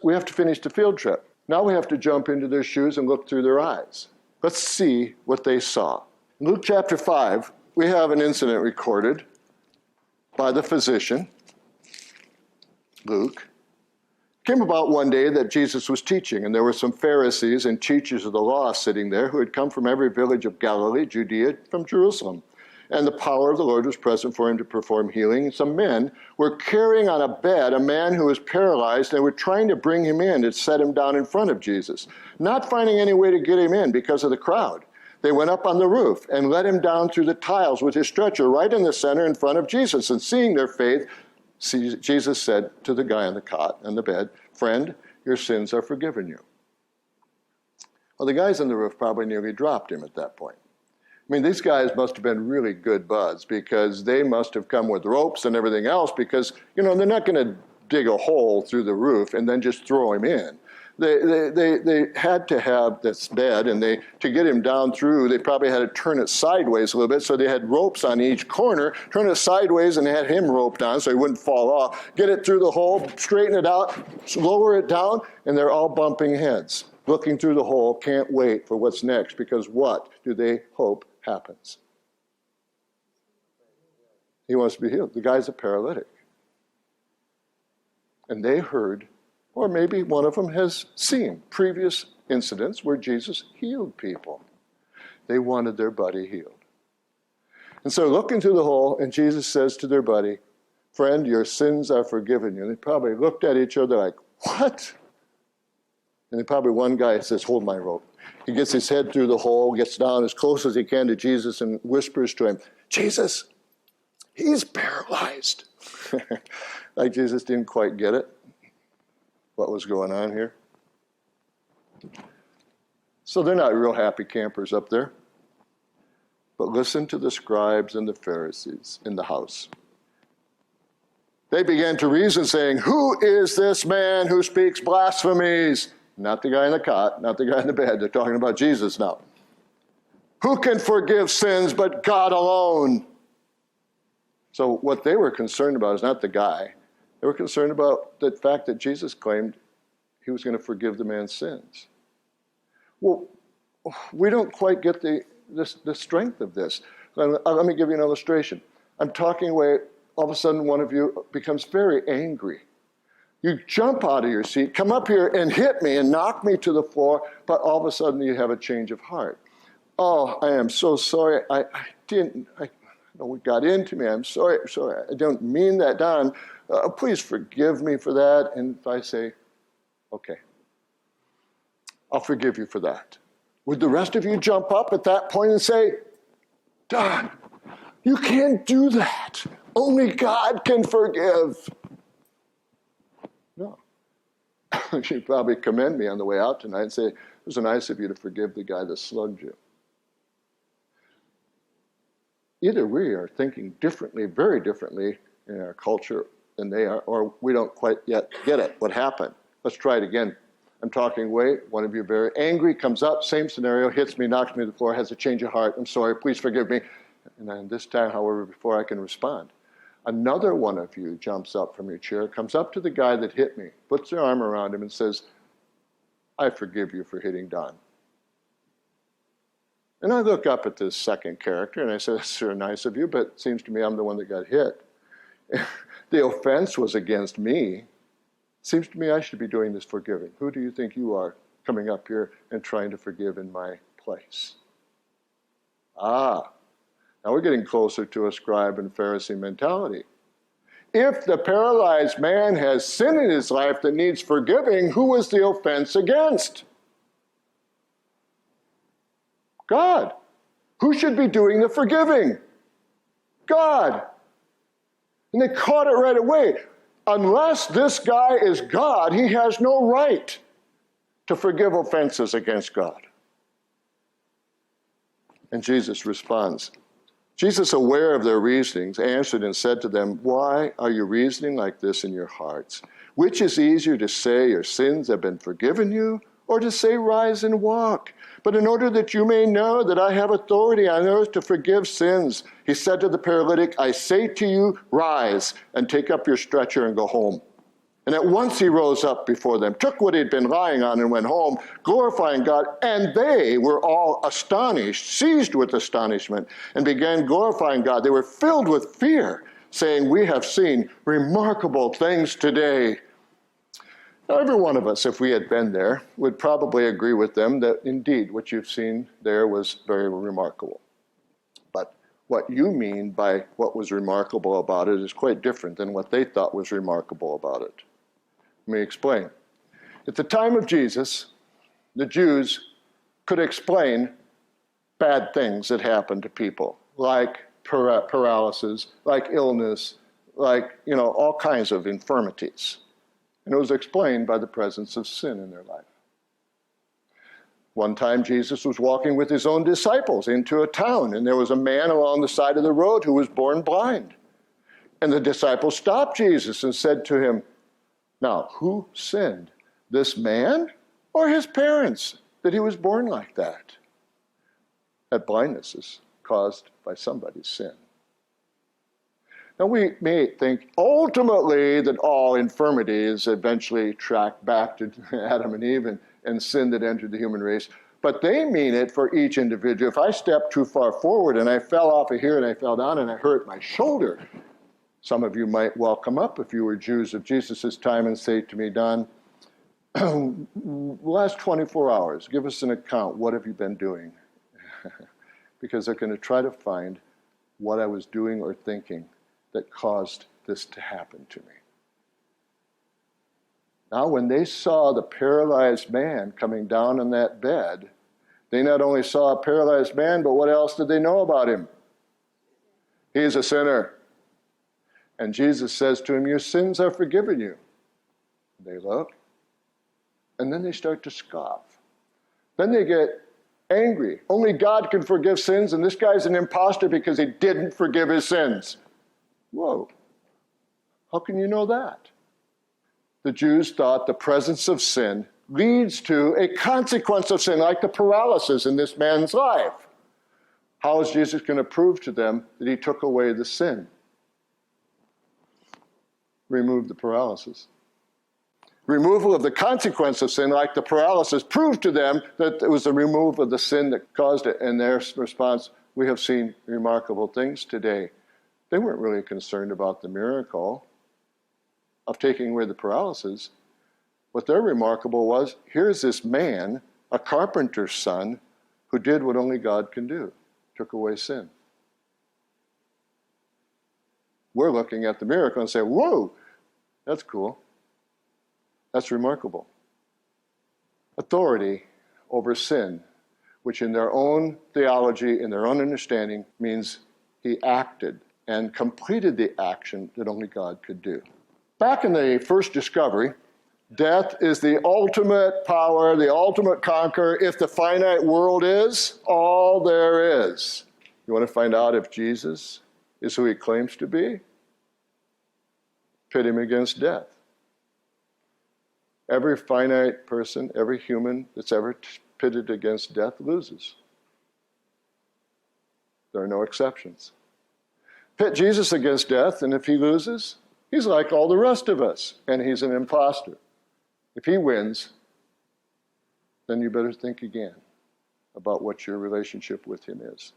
we have to finish the field trip. Now we have to jump into their shoes and look through their eyes. Let's see what they saw. In Luke chapter 5, we have an incident recorded by the physician, Luke. It came about one day that Jesus was teaching, and there were some Pharisees and teachers of the law sitting there who had come from every village of Galilee, Judea, from Jerusalem. And the power of the Lord was present for him to perform healing. Some men were carrying on a bed a man who was paralyzed. They were trying to bring him in to set him down in front of Jesus, not finding any way to get him in because of the crowd. They went up on the roof and let him down through the tiles with his stretcher right in the center in front of Jesus. And seeing their faith, Jesus said to the guy on the cot and the bed, "Friend, your sins are forgiven you." Well, the guys on the roof probably nearly dropped him at that point. I mean, these guys must have been really good buds because they must have come with ropes and everything else because, they're not going to dig a hole through the roof and then just throw him in. They had to have this bed, and to get him down through, they probably had to turn it sideways a little bit, so they had ropes on each corner, turn it sideways, and they had him roped on so he wouldn't fall off. Get it through the hole, straighten it out, lower it down, and they're all bumping heads, looking through the hole, can't wait for what's next, because what do they hope happens? He wants to be healed. The guy's a paralytic. And they heard, or maybe one of them has seen previous incidents where Jesus healed people. They wanted their buddy healed. And so looking through the hole, and Jesus says to their buddy, "Friend, your sins are forgiven you." And they probably looked at each other like, "What?" And then probably one guy says, "Hold my rope." He gets his head through the hole, gets down as close as he can to Jesus, and whispers to him, "Jesus, he's paralyzed." Like Jesus didn't quite get it, what was going on here. So they're not real happy campers up there. But listen to the scribes and the Pharisees in the house. They began to reason, saying, "Who is this man who speaks blasphemies?" Not the guy in the cot, not the guy in the bed. They're talking about Jesus now. "Who can forgive sins but God alone?" So what they were concerned about is not the guy. They were concerned about the fact that Jesus claimed he was going to forgive the man's sins. Well, we don't quite get the strength of this. Let me give you an illustration. I'm talking away, all of a sudden one of you becomes very angry. You jump out of your seat, come up here and hit me and knock me to the floor, but all of a sudden you have a change of heart. "Oh, I am so sorry. I know it got into me. I'm sorry. I don't mean that, Don. Please forgive me for that." And if I say, "Okay, I'll forgive you for that," would the rest of you jump up at that point and say, "Don, you can't do that. Only God can forgive"? No. You'd probably commend me on the way out tonight and say, "It was nice of you to forgive the guy that slugged you." Either we are thinking differently, very differently in our culture than they are, or we don't quite yet get it. What happened? Let's try it again. I'm talking away. One of you very angry comes up, same scenario, hits me, knocks me to the floor, has a change of heart. "I'm sorry, please forgive me." And then this time, however, before I can respond, another one of you jumps up from your chair, comes up to the guy that hit me, puts their arm around him and says, "I forgive you for hitting Don." And I look up at this second character and I say, "That's sure nice of you, but it seems to me I'm the one that got hit. The offense was against me. Seems to me I should be doing this forgiving. Who do you think you are coming up here and trying to forgive in my place?" Now we're getting closer to a scribe and Pharisee mentality. If the paralyzed man has sin in his life that needs forgiving, who is the offense against? God. Who should be doing the forgiving? God. And they caught it right away. Unless this guy is God, he has no right to forgive offenses against God. And Jesus responds. Jesus, aware of their reasonings, answered and said to them, "Why are you reasoning like this in your hearts? Which is easier to say, your sins have been forgiven you, or to say, rise and walk? But in order that you may know that I have authority on earth to forgive sins," he said to the paralytic, "I say to you, rise and take up your stretcher and go home." And at once he rose up before them, took what he'd been lying on, and went home, glorifying God. And they were all astonished, seized with astonishment, and began glorifying God. They were filled with fear, saying, "We have seen remarkable things today." Now, every one of us, if we had been there, would probably agree with them that indeed what you've seen there was very remarkable. But what you mean by what was remarkable about it is quite different than what they thought was remarkable about it. Let me explain. At the time of Jesus, the Jews could explain bad things that happened to people, like paralysis, like illness, like, all kinds of infirmities. And it was explained by the presence of sin in their life. One time, Jesus was walking with his own disciples into a town, and there was a man along the side of the road who was born blind. And the disciples stopped Jesus and said to him, "Now, who sinned, this man or his parents, that he was born like that?" That blindness is caused by somebody's sin. Now, we may think ultimately that all infirmities eventually track back to Adam and Eve and sin that entered the human race. But they mean it for each individual. If I stepped too far forward and I fell off of here and I fell down and I hurt my shoulder, some of you might well come up if you were Jews of Jesus' time and say to me, "Don, last 24 hours, give us an account. What have you been doing?" Because they're going to try to find what I was doing or thinking that caused this to happen to me. Now, when they saw the paralyzed man coming down on that bed, they not only saw a paralyzed man, but what else did they know about him? He's a sinner. And Jesus says to him, "Your sins are forgiven you." They look, and then they start to scoff. Then they get angry. Only God can forgive sins, and this guy's an imposter because he didn't forgive his sins. Whoa, how can you know that? The Jews thought the presence of sin leads to a consequence of sin, like the paralysis in this man's life. How is Jesus going to prove to them that he took away the sin? Remove the paralysis. Removal of the consequence of sin, like the paralysis, proved to them that it was the removal of the sin that caused it. And their response, "We have seen remarkable things today." They weren't really concerned about the miracle of taking away the paralysis. What they're remarkable was, here's this man, a carpenter's son, who did what only God can do, took away sin. We're looking at the miracle and say, "Whoa, that's cool. That's remarkable." Authority over sin, which in their own theology, in their own understanding, means he acted and completed the action that only God could do. Back in the first discovery, death is the ultimate power, the ultimate conqueror. If the finite world is all there is. You want to find out if Jesus is who he claims to be? Pit him against death. Every finite person, every human that's ever pitted against death loses. There are no exceptions. Pit Jesus against death, and if he loses, he's like all the rest of us, and he's an imposter. If he wins, then you better think again about what your relationship with him is.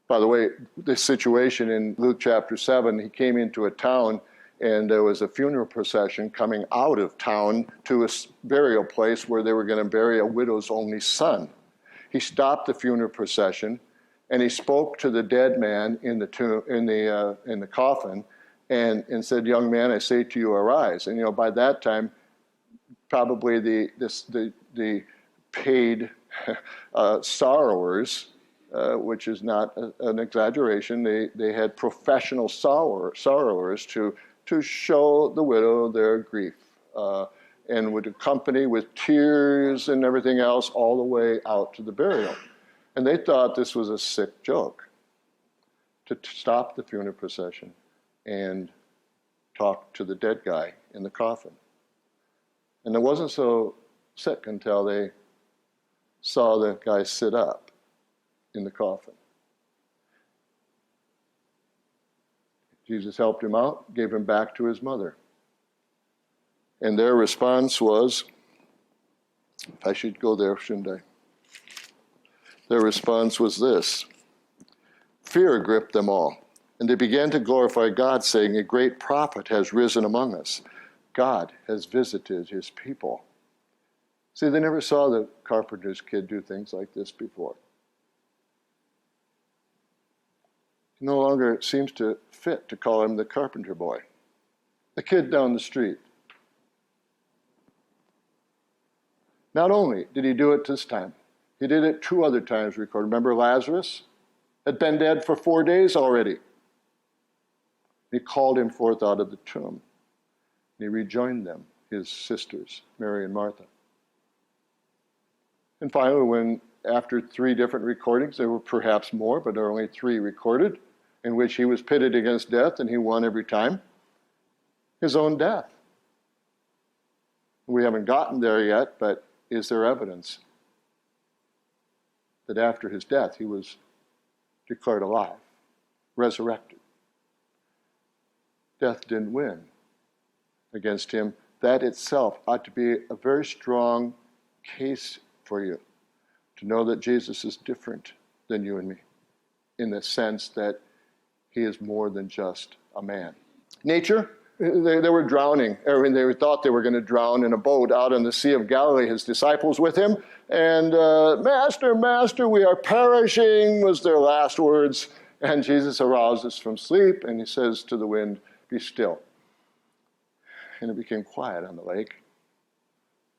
By the way, this situation in Luke chapter 7, he came into a town, and there was a funeral procession coming out of town to a burial place where they were going to bury a widow's only son. He stopped the funeral procession, and he spoke to the dead man in the coffin, and said, "Young man, I say to you, arise." And by that time, probably the paid sorrowers, which is not an exaggeration, they had professional sorrowers to show the widow their grief, and would accompany with tears and everything else all the way out to the burial. And they thought this was a sick joke, to stop the funeral procession and talk to the dead guy in the coffin. And it wasn't so sick until they saw the guy sit up in the coffin. Jesus helped him out, gave him back to his mother. And their response was, I should go there, shouldn't I? Their response was this: fear gripped them all, and they began to glorify God, saying, a great prophet has risen among us. God has visited his people. See, they never saw the carpenter's kid do things like this before. It no longer seems to fit to call him the carpenter boy. The kid down the street. Not only did he do it this time, he did it 2 other times recorded. Remember Lazarus had been dead for 4 days already. He called him forth out of the tomb. He rejoined them, his sisters, Mary and Martha. And finally, when after 3 different recordings, there were perhaps more, but there are only 3 recorded, in which he was pitted against death and he won every time, his own death. We haven't gotten there yet, but is there evidence that after his death he was declared alive, resurrected? Death didn't win against him. That itself ought to be a very strong case for you, to know that Jesus is different than you and me, in the sense that he is more than just a man. Nature, they were drowning. They thought they were going to drown in a boat out on the Sea of Galilee, his disciples with him. And, Master, Master, we are perishing, was their last words. And Jesus arouses from sleep, and he says to the wind, be still. And it became quiet on the lake.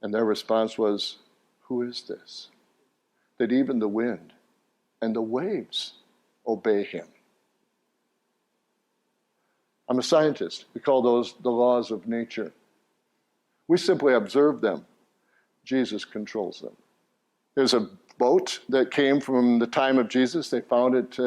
And their response was, who is this, that even the wind and the waves obey him? I'm a scientist. We call those the laws of nature. We simply observe them. Jesus controls them. There's a boat that came from the time of Jesus. They found it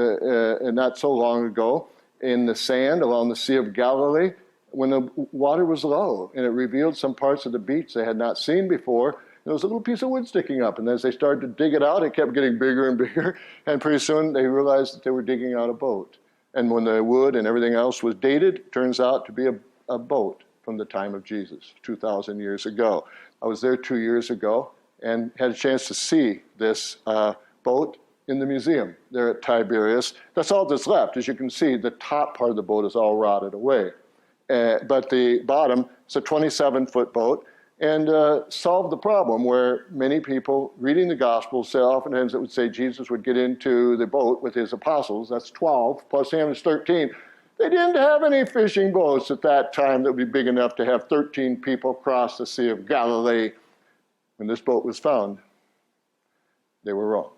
not so long ago in the sand along the Sea of Galilee when the water was low, and it revealed some parts of the beach they had not seen before. There was a little piece of wood sticking up, and as they started to dig it out, it kept getting bigger and bigger, and pretty soon they realized that they were digging out a boat. And when the wood and everything else was dated, it turns out to be a boat from the time of Jesus, 2,000 years ago. I was there 2 years ago and had a chance to see this boat in the museum there at Tiberias. That's all that's left. As you can see, the top part of the boat is all rotted away. But the bottom is a 27-foot boat, and solved the problem where many people reading the Gospels say oftentimes it would say Jesus would get into the boat with his apostles. That's 12, plus him is 13. They didn't have any fishing boats at that time that would be big enough to have 13 people cross the Sea of Galilee. When this boat was found, they were wrong.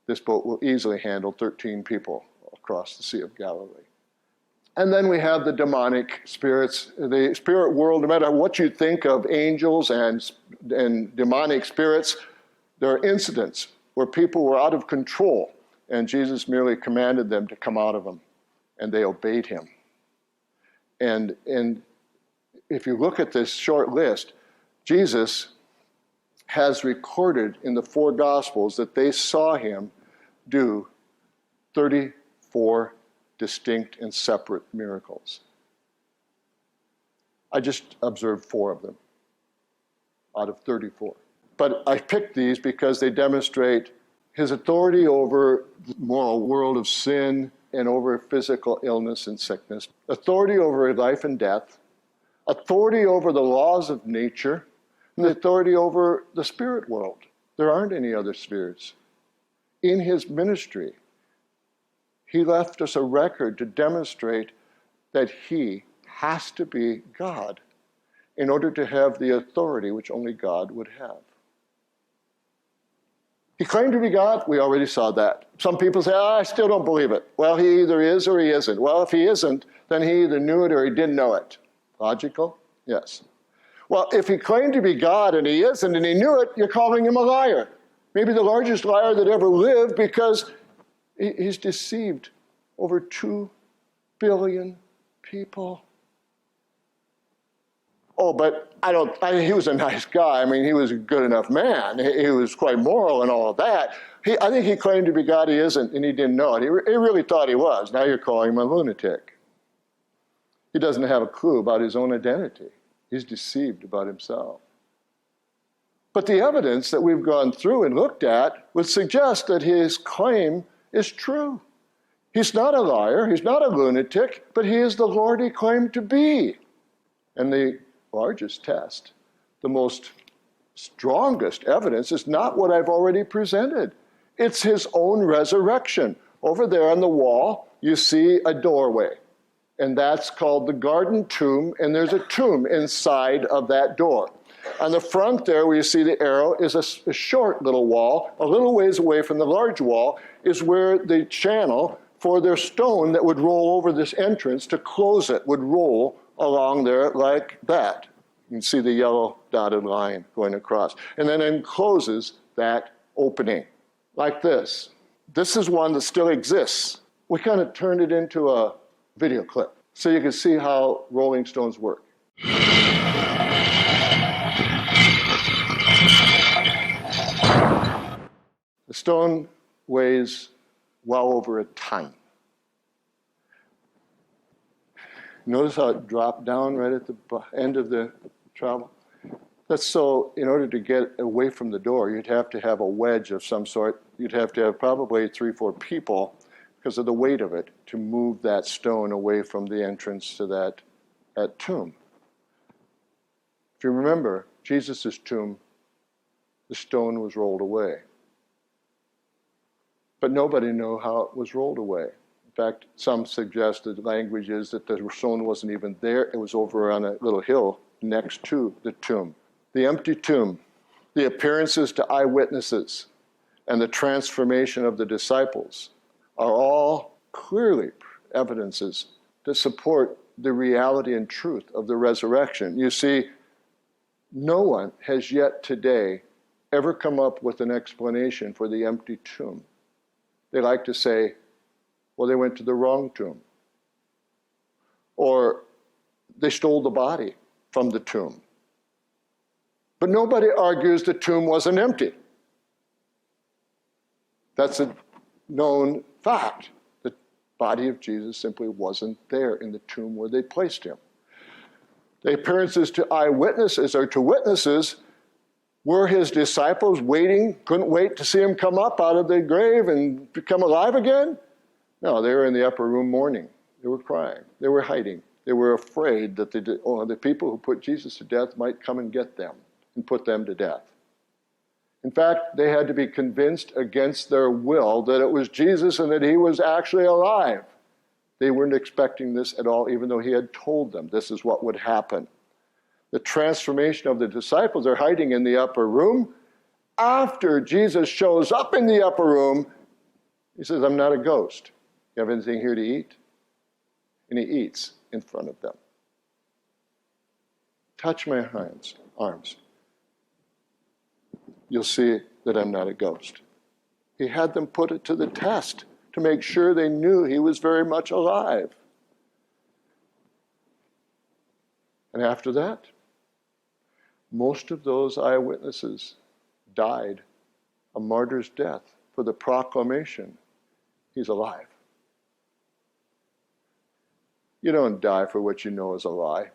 This boat will easily handle 13 people across the Sea of Galilee. And then we have the demonic spirits. The spirit world, no matter what you think of angels and demonic spirits, there are incidents where people were out of control, and Jesus merely commanded them to come out of them, and they obeyed him. And if you look at this short list, Jesus has recorded in the 4 Gospels that they saw him do 34 distinct and separate miracles. I just observed 4 of them out of 34. But I picked these because they demonstrate his authority over the moral world of sin and over physical illness and sickness, authority over life and death, authority over the laws of nature, and authority over the spirit world. There aren't any other spirits. In his ministry, he left us a record to demonstrate that he has to be God in order to have the authority which only God would have. He claimed to be God. We already saw that. Some people say, I still don't believe it. Well, he either is or he isn't. Well, if he isn't, then he either knew it or he didn't know it. Logical? Yes. Well, if he claimed to be God and he isn't and he knew it, you're calling him a liar. Maybe the largest liar that ever lived, because he's deceived over 2 billion people. Oh, but he was a nice guy. I mean, he was a good enough man. He was quite moral and all of that. I think he claimed to be God. He isn't, and he didn't know it. He really thought he was. Now you're calling him a lunatic. He doesn't have a clue about his own identity. He's deceived about himself. But the evidence that we've gone through and looked at would suggest that his claim is true. He's not a liar, he's not a lunatic, but he is the Lord he claimed to be. And the largest test, the most strongest evidence, is not what I've already presented. It's his own resurrection. Over there on the wall, you see a doorway, and that's called the garden tomb, and there's a tomb inside of that door. On the front there, where you see the arrow, is a short little wall. A little ways away from the large wall is where the channel for their stone that would roll over this entrance to close it would roll along there like that. You can see the yellow dotted line going across. And then it closes that opening like this. This is one that still exists. We kind of turned it into a video clip so you can see how rolling stones work. The stone weighs well over a ton. Notice how it dropped down right at the end of the travel? That's so, in order to get away from the door, you'd have to have a wedge of some sort. You'd have to have probably 3 or 4 people, because of the weight of it, to move that stone away from the entrance to that tomb. If you remember, Jesus' tomb, the stone was rolled away. But nobody knew how it was rolled away. In fact, some suggested language is that the stone wasn't even there. It was over on a little hill next to the tomb. The empty tomb, the appearances to eyewitnesses, and the transformation of the disciples are all clearly evidences that support the reality and truth of the resurrection. You see, no one has yet today ever come up with an explanation for the empty tomb. They like to say, well, they went to the wrong tomb. Or they stole the body from the tomb. But nobody argues the tomb wasn't empty. That's a known fact. The body of Jesus simply wasn't there in the tomb where they placed him. The appearances to eyewitnesses or to witnesses were his disciples waiting, couldn't wait to see him come up out of the grave and become alive again? No, they were in the upper room mourning. They were crying. They were hiding. They were afraid that the people who put Jesus to death might come and get them and put them to death. In fact, they had to be convinced against their will that it was Jesus and that he was actually alive. They weren't expecting this at all, even though he had told them this is what would happen. The transformation of the disciples are hiding in the upper room. After Jesus shows up in the upper room, he says, I'm not a ghost. You have anything here to eat? And he eats in front of them. Touch my arms. You'll see that I'm not a ghost. He had them put it to the test to make sure they knew he was very much alive. And after that, most of those eyewitnesses died a martyr's death for the proclamation, he's alive. You don't die for what you know is a lie.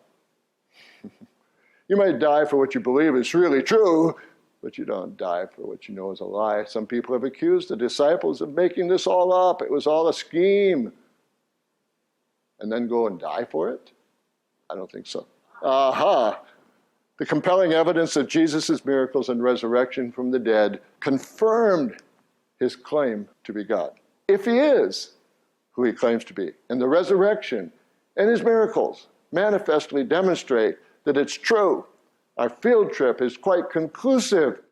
You might die for what you believe is really true, but you don't die for what you know is a lie. Some people have accused the disciples of making this all up. It was all a scheme. And then go and die for it? I don't think so. Aha! The compelling evidence of Jesus' miracles and resurrection from the dead confirmed his claim to be God. If he is who he claims to be, and the resurrection and his miracles manifestly demonstrate that it's true, our field trip is quite conclusive